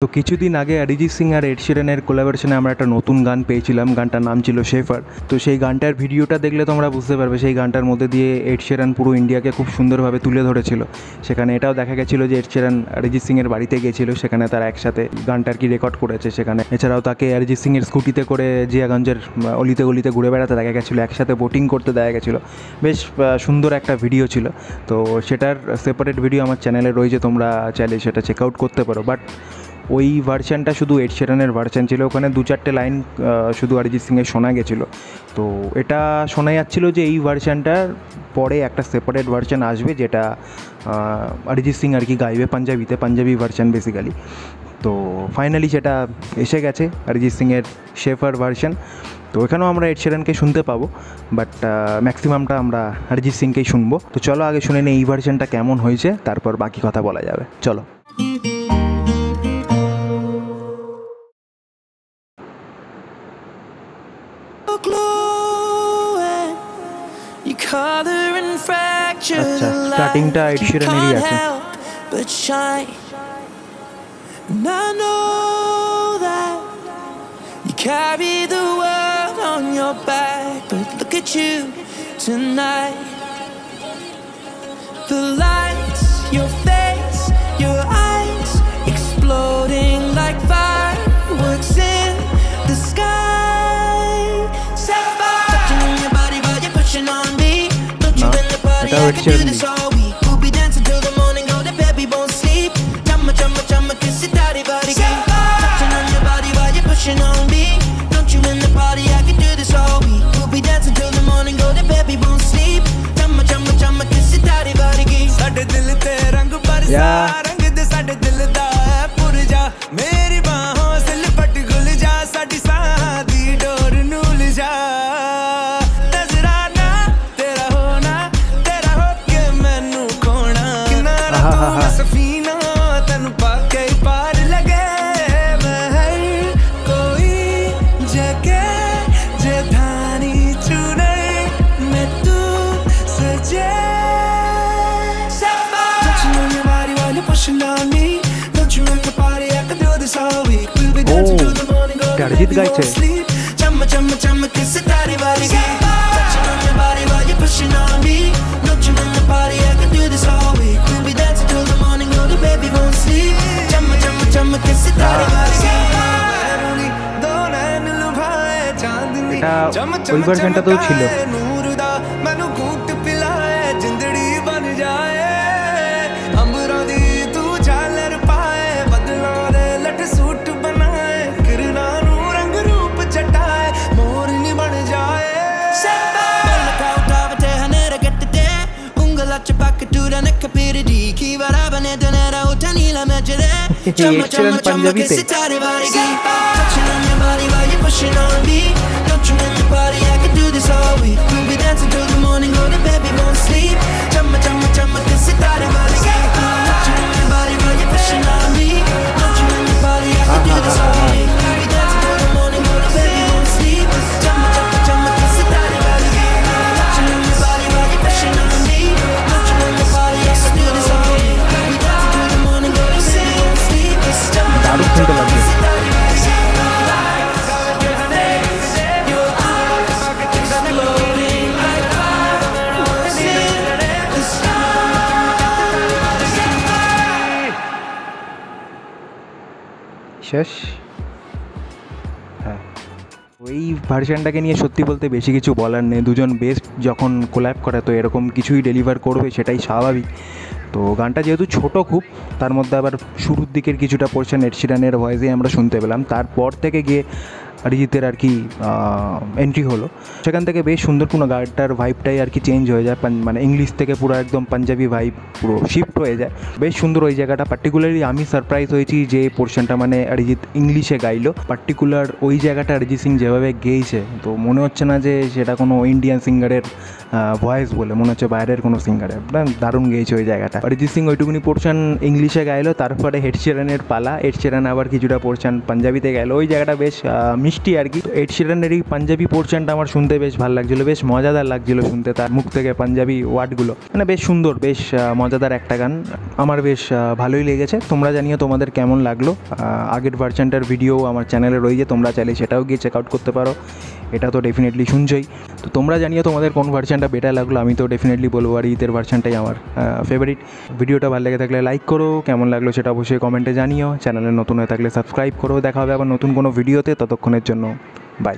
তো কিছুদিন আগে অরিজিৎ সিং আর এড শিরানের কোলাবোরেশনে আমরা একটা নতুন গান পেয়েছিলাম, গানটার নাম ছিল শেফার। তো সেই গানটার ভিডিওটা দেখলে তোমরা বুঝতে পারবে সেই গানটার মধ্যে দিয়ে এড শিরান পুরো ইন্ডিয়াকে খুব সুন্দরভাবে তুলে ধরেছিল। সেখানে এটাও দেখা গেছিলো যে এড শিরান অরিজিৎ সিংয়ের বাড়িতে গিয়েছিল, সেখানে তারা একসাথে গানটার কি রেকর্ড করেছে সেখানে। এছাড়াও তাকে অরিজিৎ সিংয়ের স্কুটিতে করে জিয়াগঞ্জের অলিতে গলিতে ঘুরে বেড়াতে দেখা গেছিলো, একসাথে বোটিং করতে দেখা গেছিলো। বেশ সুন্দর একটা ভিডিও ছিল। তো সেটার সেপারেট ভিডিও আমার চ্যানেলে রয়েছে, তোমরা চাইলে সেটা চেক আউট করতে পারো। বাট ওই ভার্সানটা শুধু এড শিরানের ভার্সান ছিল, ওখানে 2-4টে লাইন শুধু অরিজিৎ সিংয়ের শোনা গেছিলো। তো এটা শোনা যাচ্ছিলো যে এই ভার্সানটার পরে একটা সেপারেট ভার্সান আসবে, যেটা অরিজিৎ সিং আর কি গাইবে পাঞ্জাবিতে, পাঞ্জাবি ভার্সান বেসিক্যালি। তো ফাইনালি সেটা এসে গেছে অরিজিৎ সিংয়ের শেফার ভার্সান। তো এখানেও আমরা এড শিরানকে শুনতে পাবো, বাট ম্যাক্সিমামটা আমরা অরিজিৎ সিংকেই শুনবো। তো চলো আগে শুনে নিই এই ভার্সানটা কেমন হয়েছে, তারপর বাকি কথা বলা যাবে। চলো। আচ্ছা, স্টার্টিংটা এড শিরানেরই আছে। You carry the world on your back, but look at you tonight. The lights, your face, your eyes exploding like fireworks in the sky. Touching on your body while you're pushing on me. Don't you in the party? I can do this all week. We'll be dancing till the morning, go to bed, we won't sleep. Chumma, chumma, chumma, kiss it, daddy, body, touching on your body while you're pushing on me. Don't you in the party? I can do this all week. We'll be dancing till the morning, go to bed, we won't sleep. Chumma, chumma, chumma, kiss it, daddy, body, ਸਾਡੇ ਦਿਲ ਤੇ ਰੰਗ ਬਰਸਾ ਰੰਗ ਦੇ ਸਾਡੇ ਦਿਲ ਦਾ ਹੈ ਪੁਰਜਾ ਮੇਰੀ ਬਾਹੋਂ ਸੇ ਲਿਪਟ ਗੁਲ ਜਾ ਸਾਡੀ ਸਾਹ ਦੀ ਡੋਰ ਨੂੰ ਲਿਜਾ ਨਜ਼ਰਾਨਾ ਤੇਰਾ ਹੋ ਕੇ ਮੈਨੂੰ ਖੋਣਾ ਕਿਨਾਰਾ ਤੂੰ ਸਫੀਨਾ ਤੈਨੂੰ ਪਾ ਕੇ ਪਾਰ ਲਗੇ ਮੈਂ ਹਰ ਕੋਈ ਜਗ੍ਹਾ ਜੇ ਧਾਨੀ ਚੁਨੇ ਮੈਂ ਤੂੰ ਸਜੇ অরিজিৎ গাইছে। ওই ভার্সনটাতেও ছিল। পাঞ্জাবিতে শেষ। হ্যাঁ, ওই ভার্সনটাকে নিয়ে সত্যি বলতে বেশি কিছু বলার নেই। দুজন বেস্ট যখন কোল্যাব করে তো এরকম কিছুই ডেলিভার করবে, সেটাই স্বাভাবিক। তো গানটা যেহেতু ছোট খুব, তার মধ্যে আবার শুরুর দিকের কিছুটা পোর্শন এড শিরানের ভয়েসেই আমরা শুনতে পেলাম। তারপর থেকে গিয়ে অরিজিতের আর কি এন্ট্রি হলো, সেখান থেকে বেশ সুন্দর পুরো গানটার ভাইবটাই আর কি চেঞ্জ হয়ে যায়, মানে ইংলিশ থেকে পুরো একদম পাঞ্জাবি ভাইব পুরো শিফট হয়ে যায়। বেশ সুন্দর ওই জায়গাটা। পার্টিকুলারলি আমি সারপ্রাইজ হয়েছি যে পোর্শনটা মানে অরিজিৎ ইংলিশে গাইলো, পার্টিকুলার ওই জায়গাটা অরিজিৎ সিং যেভাবে গেয়েছে তো মনে হচ্ছে না যে সেটা কোনো ইন্ডিয়ান সিঙ্গারের ভয়েস বলে, মনে হচ্ছে বাইরের কোনো সিঙ্গারের। দারুণ গেয়েছে ওই জায়গাটা। অরিজিৎ সিং ওইটুকুনি পোর্শন ইংলিশে গাইলো, তারপরে এড শিরানের পালা, এড শিরান আবার কিছুটা পোর্শন পাঞ্জাবিতে গেলো। ওই জায়গাটা বেশ মিষ্টি আর কি। তো এড শিরানের এই পাঞ্জাবি পোর্শনটা আমার শুনতে বেশ ভালো লাগছিলো, বেশ মজাদার লাগছিলো শুনতে, তার মুখ থেকে পাঞ্জাবি ওয়ার্ডগুলো মানে বেশ সুন্দর, বেশ মজাদার একটা গান, আমার বেশ ভালোই লেগেছে। তোমরা জানিও তোমাদের কেমন লাগলো। আগের ভার্সানটার ভিডিও আমার চ্যানেলে রয়েছে, তোমরা চাইলে সেটাও গিয়ে চেক আউট করতে পারো। এটা তো ডেফিনেটলি শুনছই, তো তোমরা জানিও তোমাদের কোন ভার্সানটা বেটার লাগলো। আমি তো ডেফিনেটলি বলবো আর ঈদের ভার্সানটাই আমার ফেভারিট। ভিডিওটা ভালো লেগে থাকলে লাইক করো, কেমন লাগলো সেটা অবশ্যই কমেন্টে জানিও। চ্যানেলে নতুন হয়ে থাকলে সাবস্ক্রাইব করো। দেখা হবে আবার নতুন কোনো ভিডিওতে, ততক্ষণের জন্য বাই।